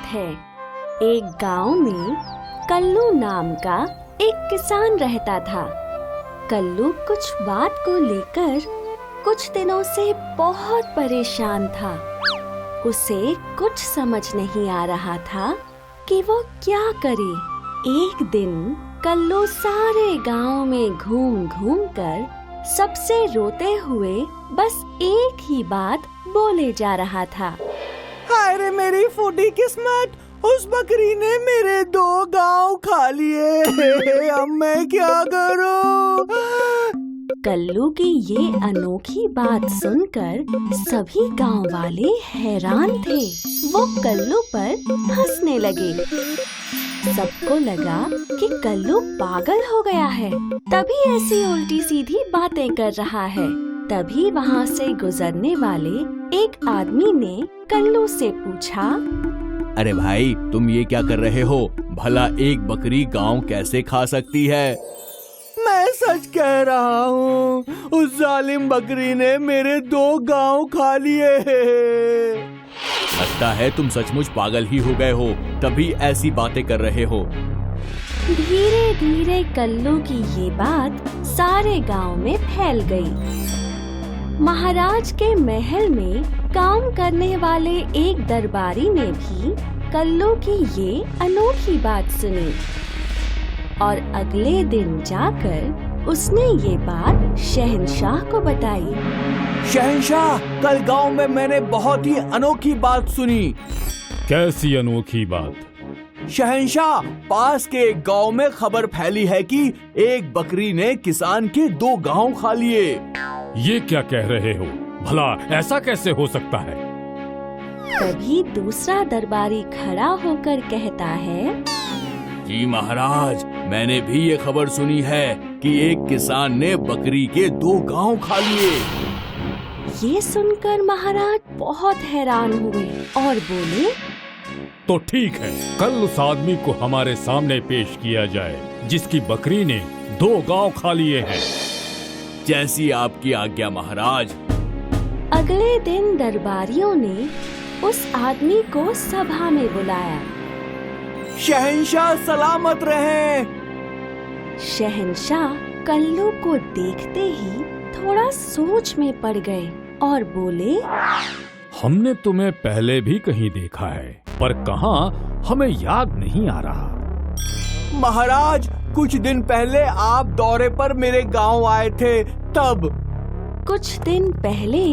है। एक गांव में कल्लू नाम का एक किसान रहता था। कल्लू कुछ बात को लेकर कुछ दिनों से बहुत परेशान था। उसे कुछ समझ नहीं आ रहा था कि वो क्या करे। एक दिन कल्लू सारे गांव में घूम घूम कर सबसे रोते हुए बस एक ही बात बोले जा रहा था। हाय रे मेरी फूटी किस्मत, उस बकरी ने मेरे 2 गांव खा लिए। अब मैं क्या करूं? कल्लू की ये अनोखी बात सुनकर सभी गांव वाले हैरान थे। वो कल्लू पर हंसने लगे। सबको लगा कि कल्लू पागल हो गया है, तभी ऐसी उल्टी सीधी बातें कर रहा है। तभी वहाँ से गुजरने वाले एक आदमी ने कल्लू से पूछा, अरे भाई, तुम ये क्या कर रहे हो? भला एक बकरी गांव कैसे खा सकती है? मैं सच कह रहा हूँ, उस जालिम बकरी ने मेरे 2 गांव खा लिए। लगता है तुम सचमुच पागल ही हो गए हो, तभी ऐसी बातें कर रहे हो। धीरे धीरे कल्लू की ये बात सारे गांव में फैल गई। महाराज के महल में काम करने वाले एक दरबारी ने भी कल्लू की ये अनोखी बात सुनी और अगले दिन जाकर उसने ये बात शहंशाह को बताई। शहंशाह, कल गांव में मैंने बहुत ही अनोखी बात सुनी। कैसी अनोखी बात? शहंशाह, पास के एक गांव में खबर फैली है कि एक बकरी ने किसान के 2 गांव खा लिए। ये क्या कह रहे हो? भला ऐसा कैसे हो सकता है? तभी दूसरा दरबारी खड़ा होकर कहता है, जी महाराज, मैंने भी ये खबर सुनी है कि एक किसान ने बकरी के 2 गांव खा लिए। ये सुनकर महाराज बहुत हैरान हुए और बोले, तो ठीक है, कल उस आदमी को हमारे सामने पेश किया जाए जिसकी बकरी ने 2 गांव खा लिए हैं। जैसी आपकी आज्ञा महाराज। अगले दिन दरबारियों ने उस आदमी को सभा में बुलाया। शहंशाह सलामत रहे। शहंशाह कल्लू को देखते ही थोड़ा सोच में पड़ गए और बोले, हमने तुम्हें पहले भी कहीं देखा है, पर कहाँ हमें याद नहीं आ रहा। महाराज, कुछ दिन पहले आप दौरे पर मेरे गांव आए थे, तब। कुछ दिन पहले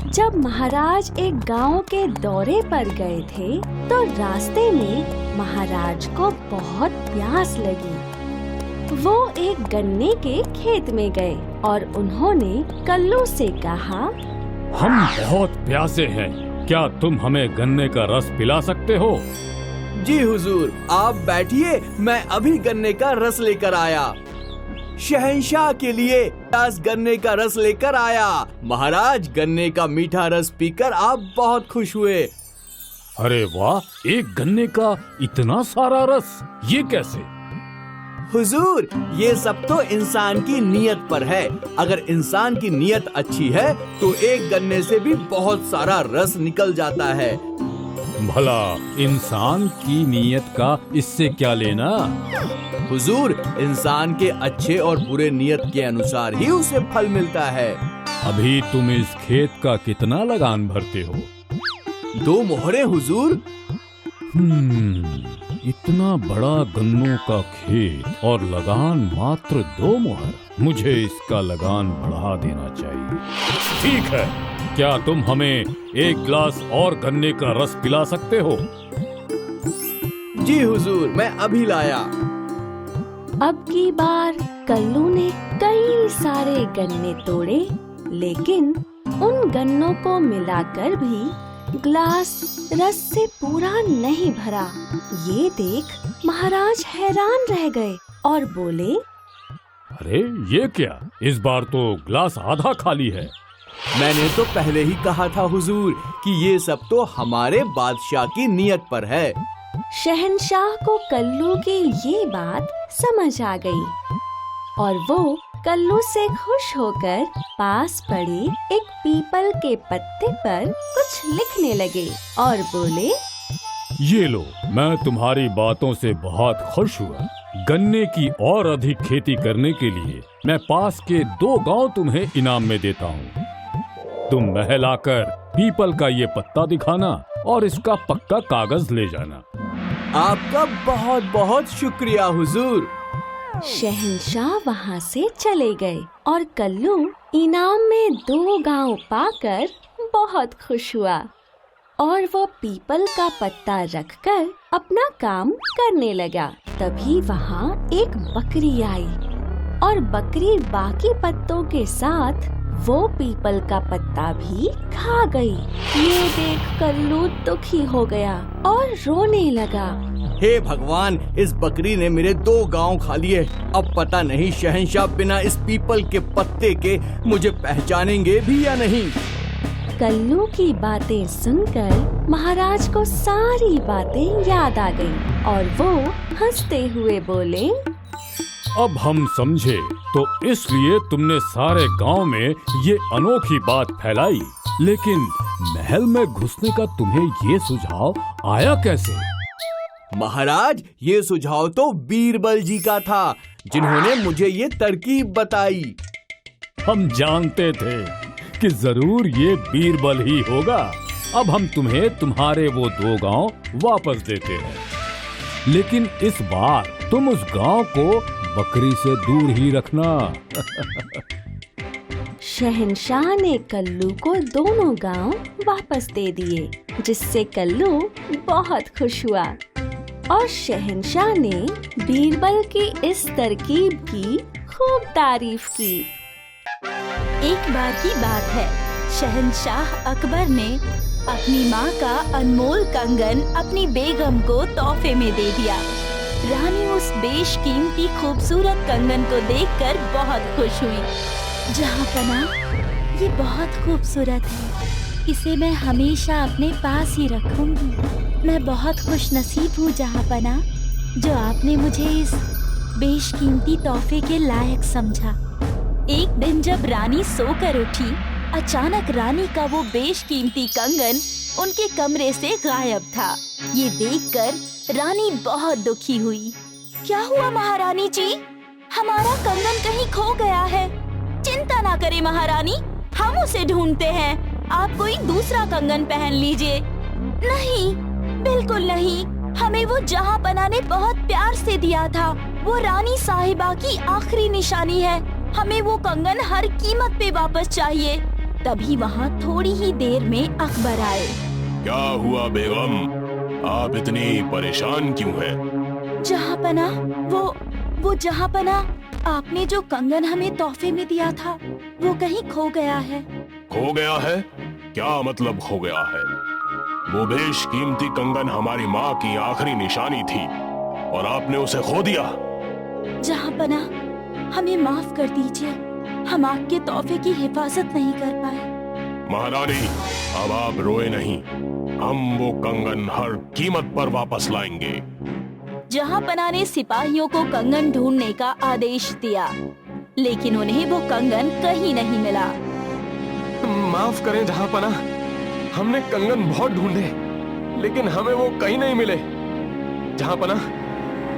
जब महाराज एक गांव के दौरे पर गए थे तो रास्ते में महाराज को बहुत प्यास लगी। वो एक गन्ने के खेत में गए और उन्होंने कल्लू से कहा, हम बहुत प्यासे हैं, क्या तुम हमें गन्ने का रस पिला सकते हो? जी हुजूर, आप बैठिए, मैं अभी गन्ने का रस लेकर आया। शहंशाह के लिए ग्लास गन्ने का रस लेकर आया। महाराज, गन्ने का मीठा रस पीकर आप बहुत खुश हुए। अरे वाह, एक गन्ने का इतना सारा रस, ये कैसे? हुजूर, ये सब तो इंसान की नीयत पर है। अगर इंसान की नीयत अच्छी है तो एक गन्ने से भी बहुत सारा रस निकल जाता है। भला इंसान की नीयत का इससे क्या लेना? हुजूर, इंसान के अच्छे और बुरे नीयत के अनुसार ही उसे फल मिलता है। अभी तुम इस खेत का कितना लगान भरते हो? 2 मोहरे हुजूर। इतना बड़ा गन्नों का खेत और लगान मात्र 2 मोहर। मुझे इसका लगान बढ़ा देना चाहिए। ठीक है, क्या तुम हमें 1 गिलास और गन्ने का रस पिला सकते हो? जी हुजूर, मैं अभी लाया। अब की बार कल्लू ने कई सारे गन्ने तोड़े, लेकिन उन गन्नों को मिलाकर भी ग्लास रस से पूरा नहीं भरा। ये देख महाराज हैरान रह गए और बोले, अरे ये क्या, इस बार तो ग्लास आधा खाली है। मैंने तो पहले ही कहा था हुजूर कि ये सब तो हमारे बादशाह की नीयत पर है। शहंशाह को कल्लू की ये बात समझ आ गई और वो कल्लू से खुश होकर पास पड़े एक पीपल के पत्ते पर कुछ लिखने लगे और बोले, ये लो, मैं तुम्हारी बातों से बहुत खुश हुआ। गन्ने की और अधिक खेती करने के लिए मैं पास के 2 गांव तुम्हें इनाम में देता हूँ। तुम महल आकर पीपल का ये पत्ता दिखाना और इसका पक्का कागज ले जाना। आपका बहुत बहुत शुक्रिया हुजूर। शहंशाह वहाँ से चले गए और कल्लू इनाम में 2 गांव पाकर बहुत खुश हुआ और वो पीपल का पत्ता रखकर अपना काम करने लगा। तभी वहाँ एक बकरी आई और बकरी बाकी पत्तों के साथ वो पीपल का पत्ता भी खा गई। ये देख कल्लू दुखी हो गया और रोने लगा। हे भगवान, इस बकरी ने मेरे 2 गांव खा लिए। अब पता नहीं शहंशाह बिना इस पीपल के पत्ते के मुझे पहचानेंगे भी या नहीं। कल्लू की बातें सुनकर महाराज को सारी बातें याद आ गईं और वो हंसते हुए बोले, अब हम समझे तो इसलिए तुमने सारे गांव में ये अनोखी बात फैलाई, लेकिन महल में घुसने का तुम्हें ये सुझाव आया कैसे? महाराज, ये सुझाव तो बीरबल जी का था, जिन्होंने मुझे ये तरकीब बताई। हम जानते थे कि जरूर ये बीरबल ही होगा। अब हम तुम्हें तुम्हारे वो 2 गांव वापस देते हैं, लेकिन इस बार तुम उस गांव को बकरी से दूर ही रखना। शहंशाह ने कल्लू को दोनों गांव वापस दे दिए, जिससे कल्लू बहुत खुश हुआ और शहंशाह ने बीरबल की इस तरकीब की खूब तारीफ की। एक बार की बात है, शहंशाह अकबर ने अपनी माँ का अनमोल कंगन अपनी बेगम को तोहफे में दे दिया। रानी उस बेशकीमती खूबसूरत कंगन को देखकर बहुत खुश हुई। जहाँपना, ये बहुत खूबसूरत है, इसे मैं हमेशा अपने पास ही रखूंगी। मैं बहुत खुश नसीब हूँ जहाँपना, जो आपने मुझे इस बेशकीमती तोहफे के लायक समझा। एक दिन जब रानी सोकर उठी, अचानक रानी का वो बेशकीमती कंगन उनके कमरे से गायब था। ये देखकर रानी बहुत दुखी हुई। क्या हुआ महारानी जी? हमारा कंगन कहीं खो गया है। चिंता ना करें महारानी, हम उसे ढूंढते हैं। आप कोई दूसरा कंगन पहन लीजिए। नहीं, बिल्कुल नहीं, हमें वो जहाँपना ने बहुत प्यार से दिया था। वो रानी साहिबा की आखिरी निशानी है। हमें वो कंगन हर कीमत पे वापस चाहिए। तभी वहाँ थोड़ी ही देर में अकबर आए। क्या हुआ बेगम, आप इतनी परेशान क्यों हैं? जहाँपना, वो जहाँपना, आपने जो कंगन हमें तोहफे में दिया था, वो कहीं खो गया है। खो गया है? क्या मतलब खो गया है? वो बेशकीमती कंगन हमारी माँ की आखिरी निशानी थी और आपने उसे खो दिया। जहाँपना, हमें माफ कर दीजिए, हम आपके तोहफे की हिफाजत नहीं कर पाए। महारानी, अब आप रोए नहीं, हम वो कंगन हर कीमत पर वापस लाएंगे। जहाँपना ने सिपाहियों को कंगन ढूंढने का आदेश दिया, लेकिन उन्हें वो कंगन कहीं नहीं मिला। माफ करें जहाँपना, हमने कंगन बहुत ढूंढे, लेकिन हमें वो कहीं नहीं मिले। जहाँपना,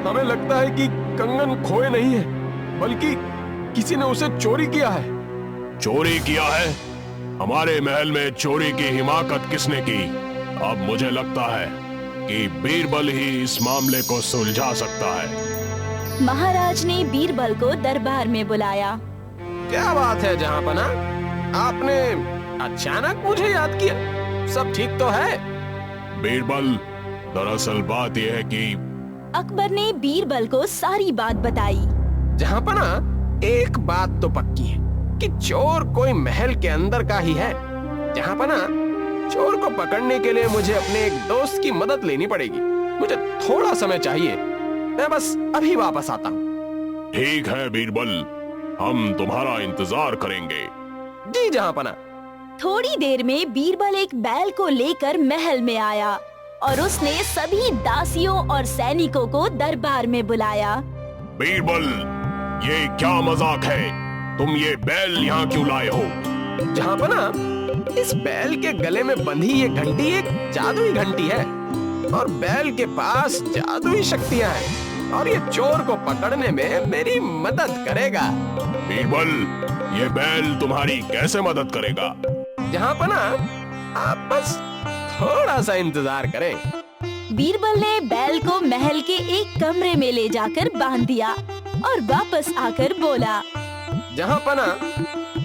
हमें लगता है कि कंगन खोए नहीं है, बल्कि किसी ने उसे चोरी किया है। चोरी किया है? हमारे महल में चोरी की हिमाकत किसने की? अब मुझे लगता है कि बीरबल ही इस मामले को सुलझा सकता है। महाराज ने बीरबल को दरबार में बुलाया। क्या बात है जहाँपना, आपने अचानक मुझे याद किया? सब ठीक तो है? बीरबल, दरअसल बात यह है कि अकबर ने बीरबल को सारी बात बताई। जहाँपना, एक बात तो पक्की है कि चोर कोई महल के अंदर का ही है। जहाँपना, चोर को पकड़ने के लिए मुझे अपने एक दोस्त की मदद लेनी पड़ेगी। मुझे थोड़ा समय चाहिए, मैं बस अभी वापस आता हूँ। ठीक है बीरबल, हम तुम्हारा इंतजार करेंगे। जी जहाँपना। थोड़ी देर में बीरबल एक बैल को लेकर महल में आया और उसने सभी दासियों और सैनिकों को दरबार में बुलाया। बीरबल, ये क्या मजाक है? तुम ये बैल यहाँ क्यों लाए हो? जहाँपना, इस बैल के गले में बंधी ये घंटी एक जादुई घंटी है। और बैल के पास जादुई शक्तियां हैं और ये चोर को पकड़ने में मेरी मदद करेगा। बीरबल, ये बैल तुम्हारी कैसे मदद करेगा? जहाँपना, आप बस थोड़ा सा इंतजार करें। बीरबल ने बैल को महल के एक कमरे में ले जाकर बांध दिया और वापस आकर बोला, जहाँपना,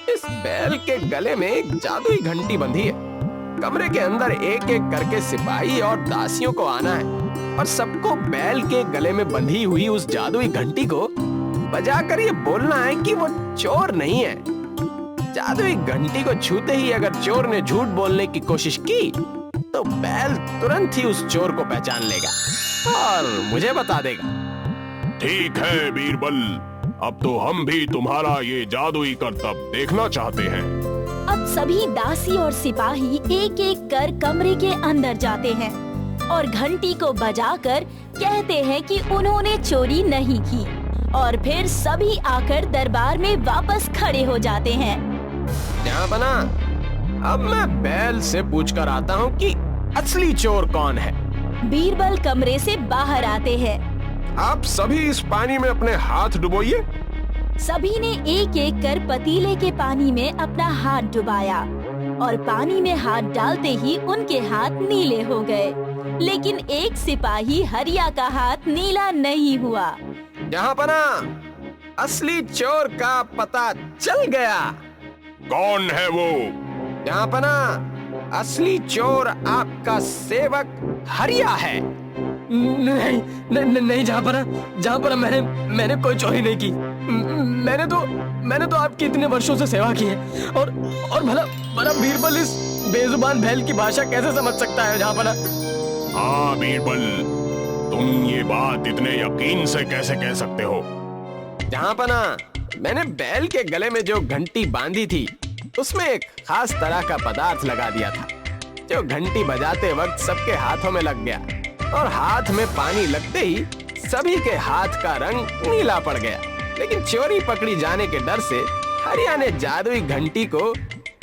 इस बैल के गले में एक जादुई घंटी बंधी है। कमरे के अंदर एक एक करके सिपाही और दासियों को आना है और सबको बैल के गले में बंधी हुई उस जादुई घंटी को बजाकर ये बोलना है कि वो चोर नहीं है। जादुई घंटी को छूते ही अगर चोर ने झूठ बोलने की कोशिश की तो बैल तुरंत ही उस चोर को पहचान लेगा और मुझे बता देगा। ठीक है बीरबल, अब तो हम भी तुम्हारा ये जादुई करतब देखना चाहते हैं। अब सभी दासी और सिपाही एक एक कर कमरे के अंदर जाते हैं और घंटी को बजाकर कहते हैं कि उन्होंने चोरी नहीं की और फिर सभी आकर दरबार में वापस खड़े हो जाते हैं। जहाँपना, अब मैं बैल से पूछकर आता हूँ कि असली चोर कौन है। बीरबल कमरे से बाहर आते हैं। आप सभी इस पानी में अपने हाथ डुबोइए। सभी ने एक एक कर पतीले के पानी में अपना हाथ डुबाया और पानी में हाथ डालते ही उनके हाथ नीले हो गए, लेकिन एक सिपाही हरिया का हाथ नीला नहीं हुआ। जहाँपना, असली चोर का पता चल गया। कौन है वो? जहाँपना, असली चोर आपका सेवक हरिया है। नहीं नहीं नहीं जहाँपना, मैंने कोई चोरी नहीं की। मैंने तो आपकी इतने वर्षों से सेवा की है और भला बीरबल इस बेजुबान बैल की भाषा कैसे समझ सकता है? जहाँपना, हाँ बीरबल, तुम ये बात इतने यकीन से कैसे कह सकते हो? जहाँपना, मैंने बैल के गले में जो घंटी बांधी थी उसमें एक खास तरह का पदार्थ लगा दिया था जो घंटी बजाते वक्त सबके हाथों में लग गया और हाथ में पानी लगते ही सभी के हाथ का रंग नीला पड़ गया। लेकिन चोरी पकड़ी जाने के डर से हरिया ने जादुई घंटी को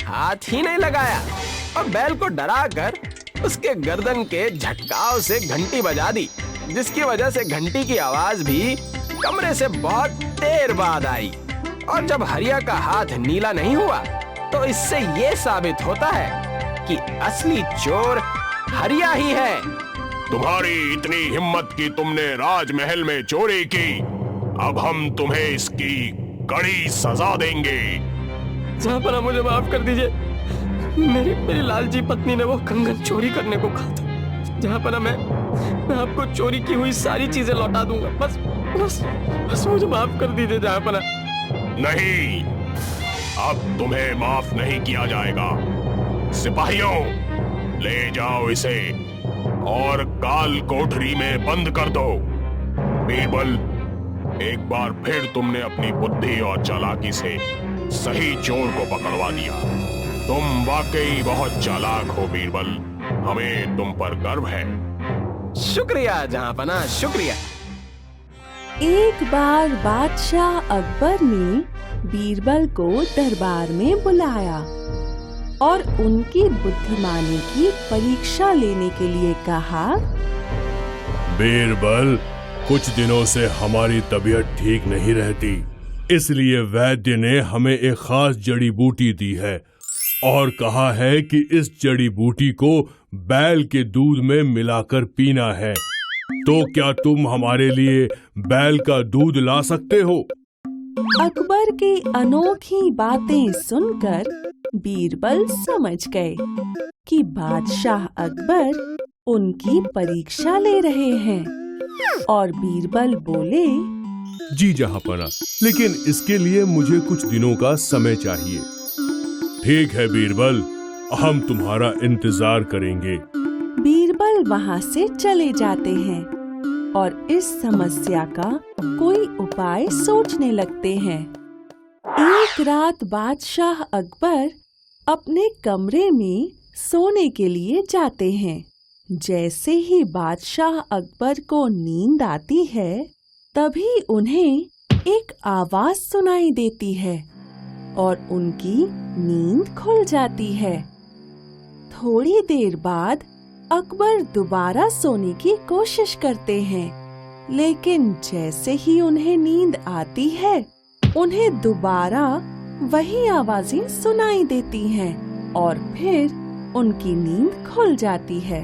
हाथ ही नहीं लगाया और बैल को डराकर उसके गर्दन के झटकाव से घंटी बजा दी, जिसकी वजह से घंटी की आवाज भी कमरे से बहुत देर बाद आई। और जब हरिया का हाथ नीला नहीं हुआ तो इससे ये साबित होता है कि असली चोर हरिया ही है। तुम्हारी इतनी हिम्मत कि तुमने राजमहल में चोरी की, अब हम तुम्हें इसकी कड़ी सजा देंगे। जहाँपना, मुझे माफ कर दीजिए। मेरी लालची पत्नी ने वो कंगन चोरी करने को कहा था। जहाँपना, मैं आपको चोरी की हुई सारी चीजें लौटा दूंगा। बस मुझे माफ कर दीजिए जहाँपना। नहीं, अब तुम्हें माफ नहीं किया जाएगा। सिपाहियों, ले जाओ इसे और काल कोठरी में बंद कर दो। बीरबल, एक बार फिर तुमने अपनी बुद्धि और चालाकी से सही चोर को पकड़वा दिया। तुम वाकई बहुत चालाक हो बीरबल, हमें तुम पर गर्व है। शुक्रिया जहाँपना, शुक्रिया। एक बार बादशाह अकबर ने बीरबल को दरबार में बुलाया और उनकी बुद्धिमानी की परीक्षा लेने के लिए कहा, बीरबल, कुछ दिनों से हमारी तबीयत ठीक नहीं रहती, इसलिए वैद्य ने हमें एक खास जड़ी बूटी दी है और कहा है कि इस जड़ी बूटी को बैल के दूध में मिलाकर पीना है। तो क्या तुम हमारे लिए बैल का दूध ला सकते हो? अकबर की अनोखी बातें सुनकर बीरबल समझ गए कि बादशाह अकबर उनकी परीक्षा ले रहे हैं और बीरबल बोले, जी जहाँपना, लेकिन इसके लिए मुझे कुछ दिनों का समय चाहिए। ठीक है बीरबल, हम तुम्हारा इंतजार करेंगे। बीरबल वहाँ से चले जाते हैं और इस समस्या का कोई उपाय सोचने लगते हैं। एक रात बादशाह अकबर अपने कमरे में सोने के लिए जाते हैं। जैसे ही बादशाह अकबर को नींद आती है, तभी उन्हें एक आवाज सुनाई देती है और उनकी नींद खुल जाती है। थोड़ी देर बाद अकबर दोबारा सोने की कोशिश करते हैं, लेकिन जैसे ही उन्हें नींद आती है, उन्हें दोबारा वही आवाजें सुनाई देती हैं और फिर उनकी नींद खुल जाती है।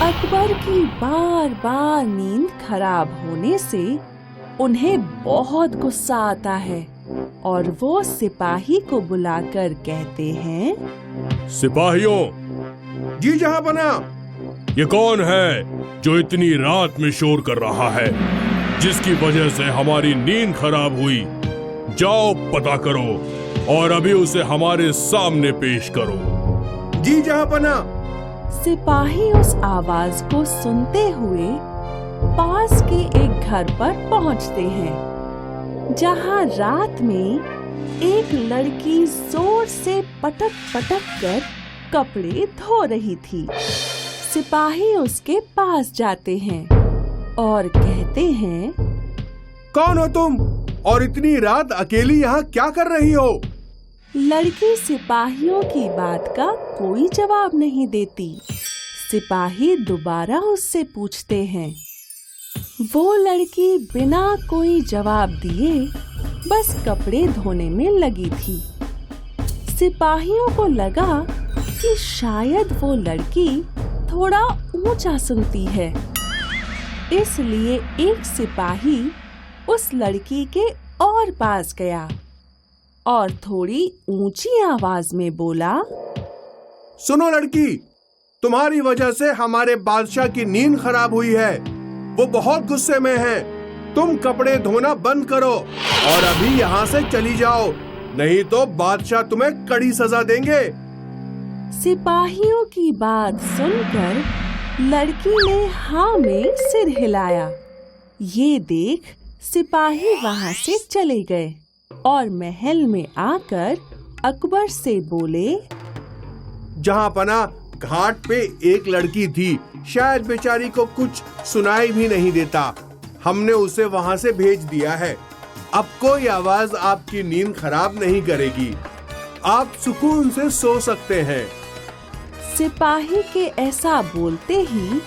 अकबर की बार बार नींद खराब होने से उन्हें बहुत गुस्सा आता है और वो सिपाही को बुलाकर कहते हैं, सिपाहियों, जी जहांपना। ये कौन है जो इतनी रात में शोर कर रहा है, जिसकी वजह से हमारी नींद खराब हुई? जाओ पता करो और अभी उसे हमारे सामने पेश करो। जी जहांपना। सिपाही उस आवाज को सुनते हुए पास के एक घर पर पहुंचते हैं, जहां रात में एक लड़की जोर से पटक पटक कर कपड़े धो रही थी। सिपाही उसके पास जाते हैं और कहते हैं, कौन हो तुम और इतनी रात अकेली यहाँ क्या कर रही हो? लड़की सिपाहियों की बात का कोई जवाब नहीं देती। सिपाही दोबारा उससे पूछते हैं। वो लड़की बिना कोई जवाब दिए बस कपड़े धोने में लगी थी। सिपाहियों को लगा कि शायद वो लड़की थोड़ा ऊंचा सुनती है, इसलिए एक सिपाही उस लड़की के और पास गया और थोड़ी ऊंची आवाज में बोला, सुनो लड़की, तुम्हारी वजह से हमारे बादशाह की नींद खराब हुई है। वो बहुत गुस्से में हैं। तुम कपड़े धोना बंद करो और अभी यहाँ से चली जाओ, नहीं तो बादशाह तुम्हें कड़ी सजा देंगे। सिपाहियों की बात सुनकर लड़की ने हाँ में सिर हिलाया। ये देख सिपाही वहाँ से चले गए और महल में आकर अकबर से बोले, जहांपना, घाट पे एक लड़की थी, शायद बेचारी को कुछ सुनाई भी नहीं देता। हमने उसे वहाँ से भेज दिया है। अब कोई आवाज आपकी नींद खराब नहीं करेगी। आप सुकून से सो सकते हैं। सिपाही के ऐसा बोलते ही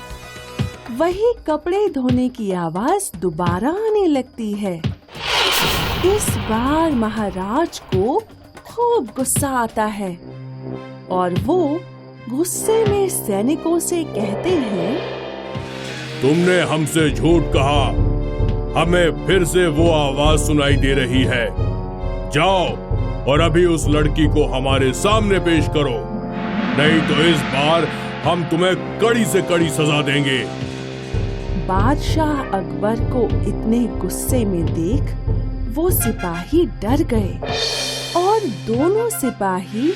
वही कपड़े धोने की आवाज दोबारा आने लगती है। इस बार महाराज को खूब गुस्सा आता है और वो गुस्से में सैनिकों से कहते हैं, तुमने हमसे झूठ कहा। हमें फिर से वो आवाज सुनाई दे रही है। जाओ और अभी उस लड़की को हमारे सामने पेश करो, नहीं तो इस बार हम तुम्हें कड़ी से कड़ी सजा देंगे। बादशाह अकबर को इतने गुस्से में देख वो सिपाही डर गए और दोनों सिपाही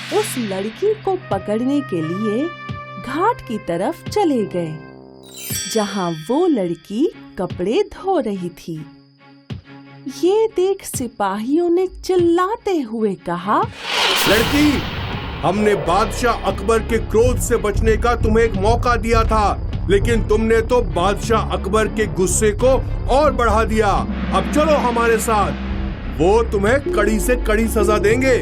उस लड़की को पकड़ने के लिए घाट की तरफ चले गए, जहां वो लड़की कपड़े धो रही थी। ये देख सिपाहियों ने चिल्लाते हुए कहा, लड़की, हमने बादशाह अकबर के क्रोध से बचने का तुम्हें एक मौका दिया था, लेकिन तुमने तो बादशाह अकबर के गुस्से को और बढ़ा दिया। अब चलो हमारे साथ, वो तुम्हें कड़ी से कड़ी सजा देंगे।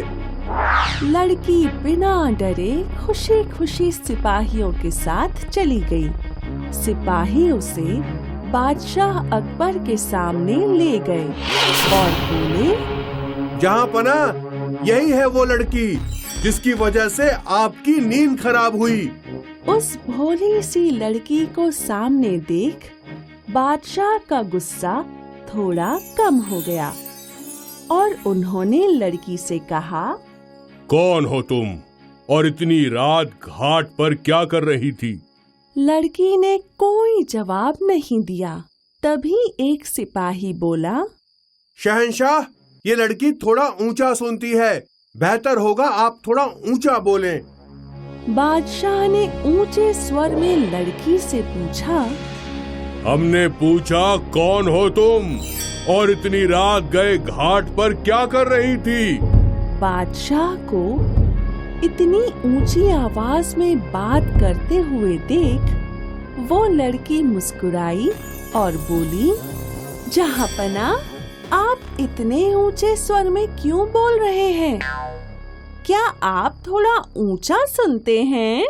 लड़की बिना डरे खुशी खुशी सिपाहियों के साथ चली गई। सिपाही उसे बादशाह अकबर के सामने ले गए और बोले, जहांपना, यही है वो लड़की जिसकी वजह से आपकी नींद खराब हुई। उस भोली सी लड़की को सामने देख बादशाह का गुस्सा थोड़ा कम हो गया और उन्होंने लड़की से कहा, कौन हो तुम और इतनी रात घाट पर क्या कर रही थी? लड़की ने कोई जवाब नहीं दिया। तभी एक सिपाही बोला, शहंशाह, ये लड़की थोड़ा ऊंचा सुनती है, बेहतर होगा आप थोड़ा ऊंचा बोलें। बादशाह ने ऊंचे स्वर में लड़की से पूछा, हमने पूछा कौन हो तुम और इतनी रात गए घाट पर क्या कर रही थी? बादशाह को इतनी ऊंची आवाज में बात करते हुए देख वो लड़की मुस्कुराई और बोली, जहांपना, आप इतने ऊंचे स्वर में क्यों बोल रहे हैं? क्या आप थोड़ा ऊंचा सुनते हैं?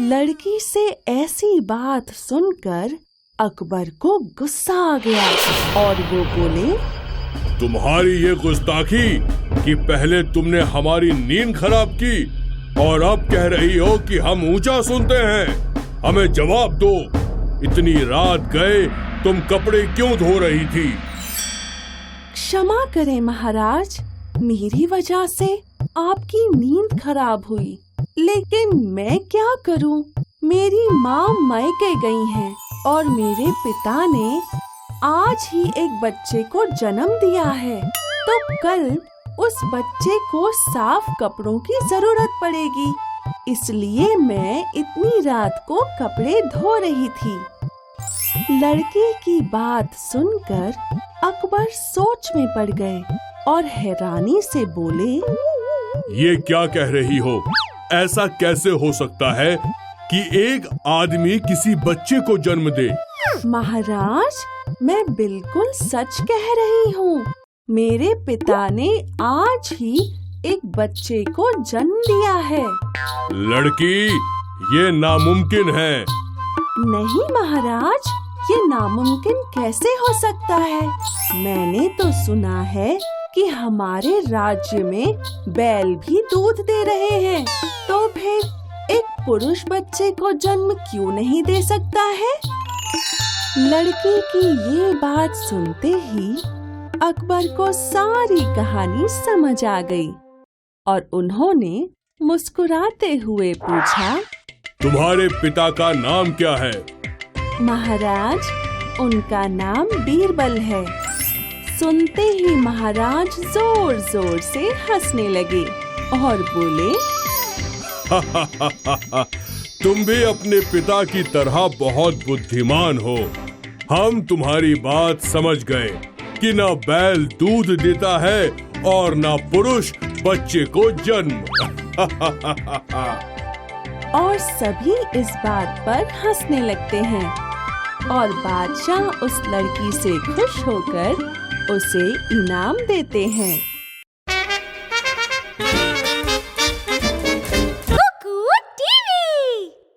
लड़की से ऐसी बात सुनकर अकबर को गुस्सा आ गया और वो बोले, तुम्हारी ये गुस्ताखी कि पहले तुमने हमारी नींद खराब की और अब कह रही हो कि हम ऊंचा सुनते हैं। हमें जवाब दो, इतनी रात गए तुम कपड़े क्यों धो रही थी? क्षमा करें महाराज, मेरी वजह से आपकी नींद खराब हुई, लेकिन मैं क्या करूं? मेरी माँ मायके गई हैं और मेरे पिता ने आज ही एक बच्चे को जन्म दिया है, तो कल उस बच्चे को साफ कपड़ों की जरूरत पड़ेगी, इसलिए मैं इतनी रात को कपड़े धो रही थी। लड़के की बात सुनकर अकबर सोच में पड़ गए और हैरानी से बोले, ये क्या कह रही हो? ऐसा कैसे हो सकता है कि एक आदमी किसी बच्चे को जन्म दे? महाराज, मैं बिल्कुल सच कह रही हूँ। मेरे पिता ने आज ही एक बच्चे को जन्म दिया है। लड़की, ये नामुमकिन है। नहीं महाराज, ये नामुमकिन कैसे हो सकता है? मैंने तो सुना है कि हमारे राज्य में बैल भी दूध दे रहे हैं, तो फिर एक पुरुष बच्चे को जन्म क्यों नहीं दे सकता है? लड़की की ये बात सुनते ही अकबर को सारी कहानी समझ आ गई और उन्होंने मुस्कुराते हुए पूछा, तुम्हारे पिता का नाम क्या है? महाराज, उनका नाम बीरबल है। सुनते ही महाराज जोर जोर से हंसने लगे और बोले, तुम भी अपने पिता की तरह बहुत बुद्धिमान हो। हम तुम्हारी बात समझ गए कि ना बैल दूध देता है और ना पुरुष बच्चे को जन्म। और सभी इस बात पर हंसने लगते हैं और बादशाह उस लड़की से खुश होकर उसे इनाम देते हैं।